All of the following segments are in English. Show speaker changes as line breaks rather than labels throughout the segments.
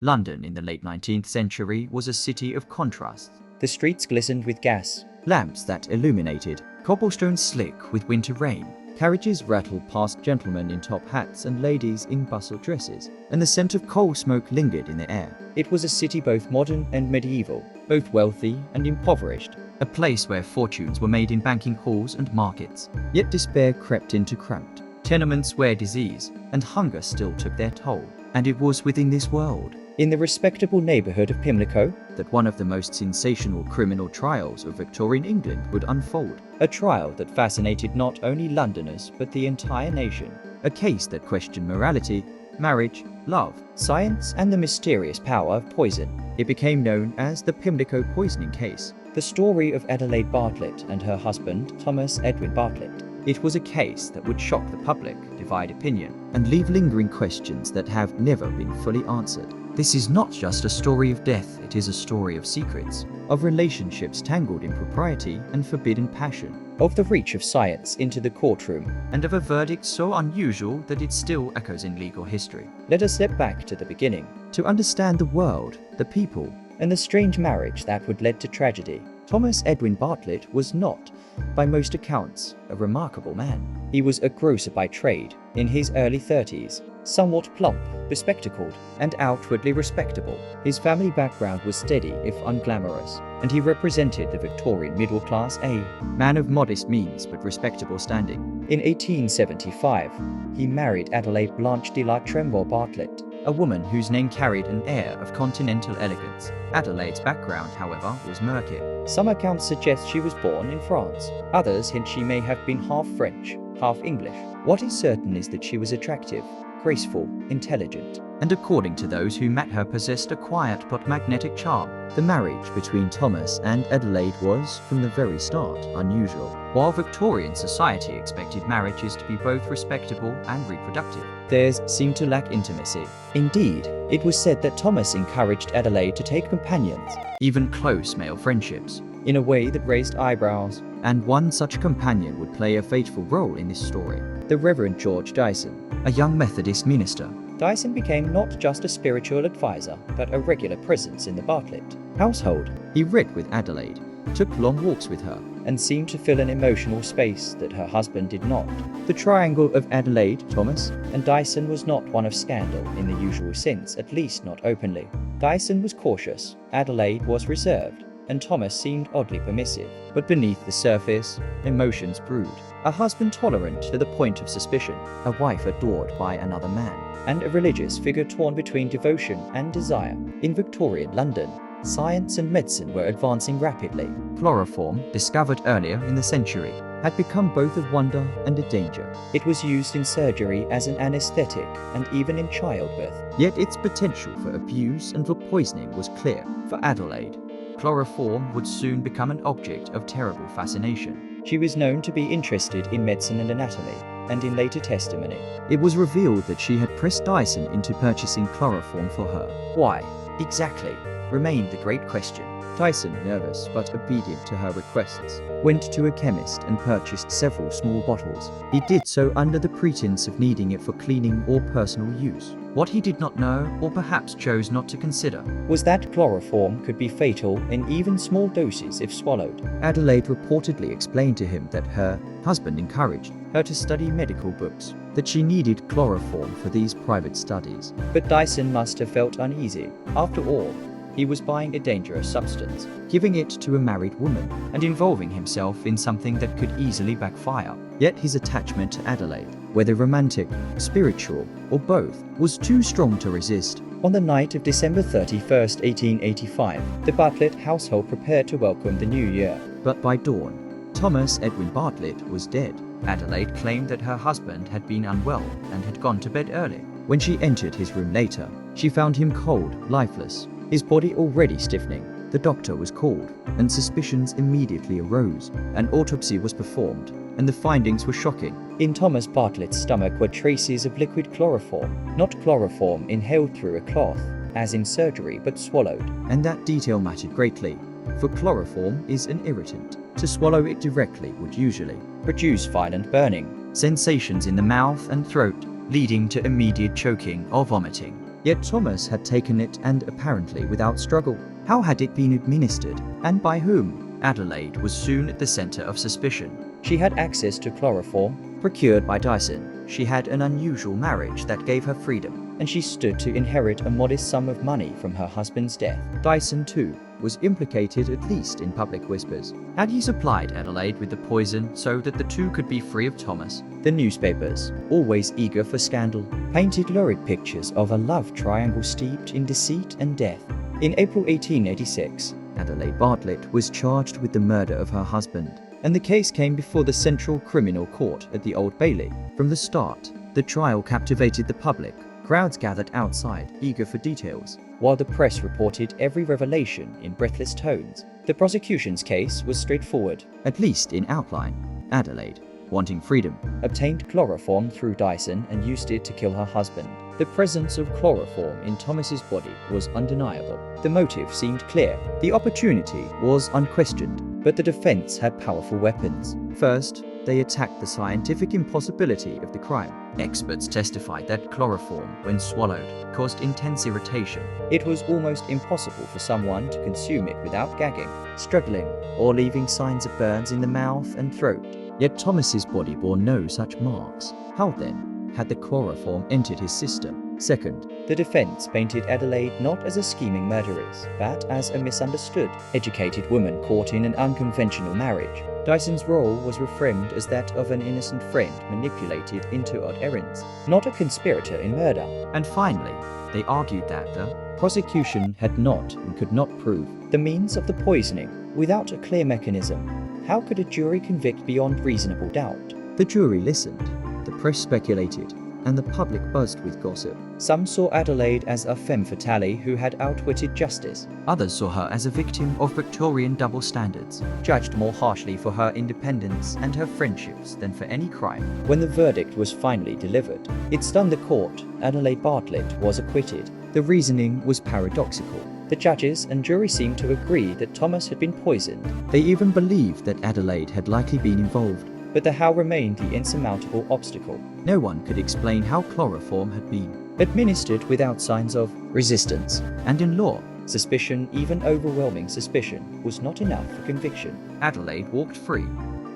London in the late 19th century was a city of contrasts.
The streets glistened with gas.
Lamps that illuminated, cobblestones slick with winter rain. Carriages rattled past gentlemen in top hats and ladies in bustle dresses, and the scent of coal smoke lingered in the air.
It was a city both modern and medieval, both wealthy and impoverished.
A place where fortunes were made in banking halls and markets. Yet despair crept into cramped tenements where disease and hunger still took their toll. And it was within this world,
in the respectable neighbourhood of Pimlico,
that one of the most sensational criminal trials of Victorian England would unfold.
A trial that fascinated not only Londoners but the entire nation.
A case that questioned morality, marriage, love,
science and the mysterious power of poison.
It became known as the Pimlico Poisoning Case.
The story of Adelaide Bartlett and her husband, Thomas Edwin Bartlett.
It was a case that would shock the public, divide opinion, and leave lingering questions that have never been fully answered. This is not just a story of death, it is a story of secrets, of relationships tangled in propriety and forbidden passion,
of the reach of science into the courtroom,
and of a verdict so unusual that it still echoes in legal history.
Let us step back to the beginning,
to understand the world, the people,
and the strange marriage that would lead to tragedy.
Thomas Edwin Bartlett was not, by most accounts, a remarkable man.
He was a grocer by trade, in his early 30s, somewhat plump, bespectacled, and outwardly respectable. His family background was steady if unglamorous, and he represented the Victorian middle class, a
man of modest means but respectable standing.
In 1875, he married Adelaide Blanche de la Tremble Bartlett,
a woman whose name carried an air of continental elegance. Adelaide's background, however, was murky.
Some accounts suggest she was born in France. Others hint she may have been half French, half English. What is certain is that she was attractive, graceful, intelligent,
and according to those who met her possessed a quiet but magnetic charm. The marriage between Thomas and Adelaide was, from the very start, unusual. While Victorian society expected marriages to be both respectable and reproductive,
theirs seemed to lack intimacy. Indeed, it was said that Thomas encouraged Adelaide to take companions,
even close male friendships,
in a way that raised eyebrows.
And one such companion would play a fateful role in this story.
The Reverend George Dyson,
a young Methodist minister.
Dyson became not just a spiritual advisor, but a regular presence in the Bartlett household.
He read with Adelaide, took long walks with her,
and seemed to fill an emotional space that her husband did not. The triangle of Adelaide, Thomas, and Dyson was not one of scandal in the usual sense, at least not openly. Dyson was cautious, Adelaide was reserved, and Thomas seemed oddly permissive. But beneath the surface, emotions brewed. A husband tolerant to the point of suspicion, a wife adored by another man, and a religious figure torn between devotion and desire. In Victorian London, science and medicine were advancing rapidly.
Chloroform, discovered earlier in the century, had become both a wonder and a danger.
It was used in surgery as an anesthetic and even in childbirth.
Yet its potential for abuse and for poisoning was clear. For Adelaide, chloroform would soon become an object of terrible fascination.
She was known to be interested in medicine and anatomy, and in later testimony,
it was revealed that she had pressed Dyson into purchasing chloroform for her. Why, exactly, remained the great question. Dyson, nervous but obedient to her requests, went to a chemist and purchased several small bottles. He did so under the pretense of needing it for cleaning or personal use. What he did not know, or perhaps chose not to consider,
was that chloroform could be fatal in even small doses if swallowed.
Adelaide reportedly explained to him that her husband encouraged her to study medical books, that she needed chloroform for these private studies.
But Dyson must have felt uneasy. After all, he was buying a dangerous substance,
giving it to a married woman, and involving himself in something that could easily backfire. Yet his attachment to Adelaide, whether romantic, spiritual, or both, was too strong to resist.
On the night of December 31st, 1885, the Bartlett household prepared to welcome the new year.
But by dawn, Thomas Edwin Bartlett was dead. Adelaide claimed that her husband had been unwell and had gone to bed early. When she entered his room later, she found him cold, lifeless, his body already stiffening. The doctor was called, and suspicions immediately arose. An autopsy was performed, and the findings were shocking.
In Thomas Bartlett's stomach were traces of liquid chloroform, not chloroform inhaled through a cloth, as in surgery, but swallowed.
And that detail mattered greatly, for chloroform is an irritant. To swallow it directly would usually
produce violent burning,
sensations in the mouth and throat, leading to immediate choking or vomiting. Yet Thomas had taken it, and apparently without struggle. How had it been administered, and by whom? Adelaide was soon at the center of suspicion.
She had access to chloroform, procured by Dyson. She had an unusual marriage that gave her freedom, and she stood to inherit a modest sum of money from her husband's death.
Dyson, too, was implicated, at least in public whispers. Had he supplied Adelaide with the poison so that the two could be free of Thomas?
The newspapers, always eager for scandal, painted lurid pictures of a love triangle steeped in deceit and death. In April 1886,
Adelaide Bartlett was charged with the murder of her husband, and the case came before the Central Criminal Court at the Old Bailey. From the start, the trial captivated the public. Crowds gathered outside, eager for details.
While the press reported every revelation in breathless tones, the prosecution's case was straightforward.
At least in outline. Adelaide, wanting freedom,
obtained chloroform through Dyson and used it to kill her husband. The presence of chloroform in Thomas's body was undeniable. The motive seemed clear. The opportunity was unquestioned. But the defense had powerful weapons.
First, they attacked the scientific impossibility of the crime. Experts testified that chloroform, when swallowed, caused intense irritation.
It was almost impossible for someone to consume it without gagging, struggling, or leaving signs of burns in the mouth and throat.
Yet Thomas's body bore no such marks. How then had the chloroform entered his system? Second,
the defense painted Adelaide not as a scheming murderess, but as a misunderstood, educated woman caught in an unconventional marriage. Dyson's role was reframed as that of an innocent friend manipulated into odd errands, not a conspirator in murder.
And finally, they argued that the
prosecution had not and could not prove the means of the poisoning without a clear mechanism. How could a jury convict beyond reasonable doubt?
The jury listened, the press speculated, and the public buzzed with gossip.
Some saw Adelaide as a femme fatale who had outwitted justice.
Others saw her as a victim of Victorian double standards,
judged more harshly for her independence and her friendships than for any crime. When the verdict was finally delivered, it stunned the court. Adelaide Bartlett was acquitted. The reasoning was paradoxical. The judges and jury seemed to agree that Thomas had been poisoned.
They even believed that Adelaide had likely been involved.
But the how remained the insurmountable obstacle.
No one could explain how chloroform had been
administered without signs of resistance.
And in law,
suspicion, even overwhelming suspicion, was not enough for conviction.
Adelaide walked free,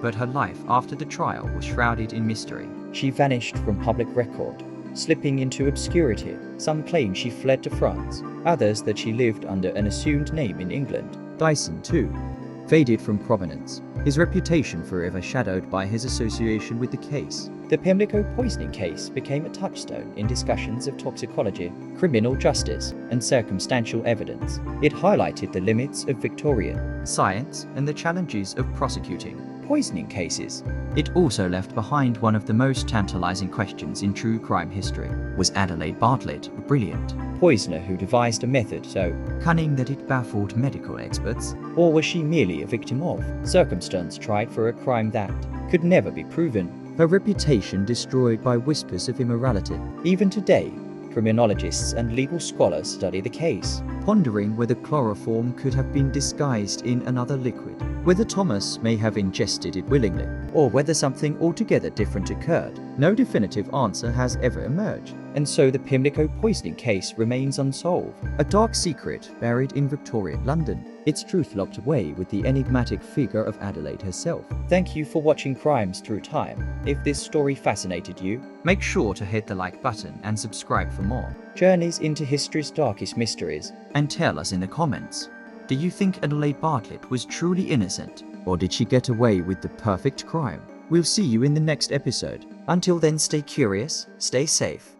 but her life after the trial was shrouded in mystery.
She vanished from public record, slipping into obscurity. Some claim she fled to France, others that she lived under an assumed name in England.
Dyson, too, faded from prominence, his reputation forever shadowed by his association with the case.
The Pimlico Poisoning Case became a touchstone in discussions of toxicology, criminal justice, and circumstantial evidence. It highlighted the limits of Victorian
science and the challenges of prosecuting
poisoning cases.
It also left behind one of the most tantalizing questions in true crime history. Was Adelaide Bartlett a brilliant
poisoner who devised a method so
cunning that it baffled medical experts?
Or was she merely a victim of circumstance tried for a crime that could never be proven?
Her reputation destroyed by whispers of immorality.
Even today, criminologists and legal scholars study the case,
pondering whether chloroform could have been disguised in another liquid, whether Thomas may have ingested it willingly,
or whether something altogether different occurred.
No definitive answer has ever emerged.
And so the Pimlico Poisoning Case remains unsolved,
a dark secret buried in Victorian London,
its truth locked away with the enigmatic figure of Adelaide herself. Thank you for watching Crimes Through Time. If this story fascinated you,
make sure to hit the like button and subscribe for more
journeys into history's darkest mysteries.
And tell us in the comments, do you think Adelaide Bartlett was truly innocent, or did she get away with the perfect crime? We'll see you in the next episode. Until then, stay curious, stay safe,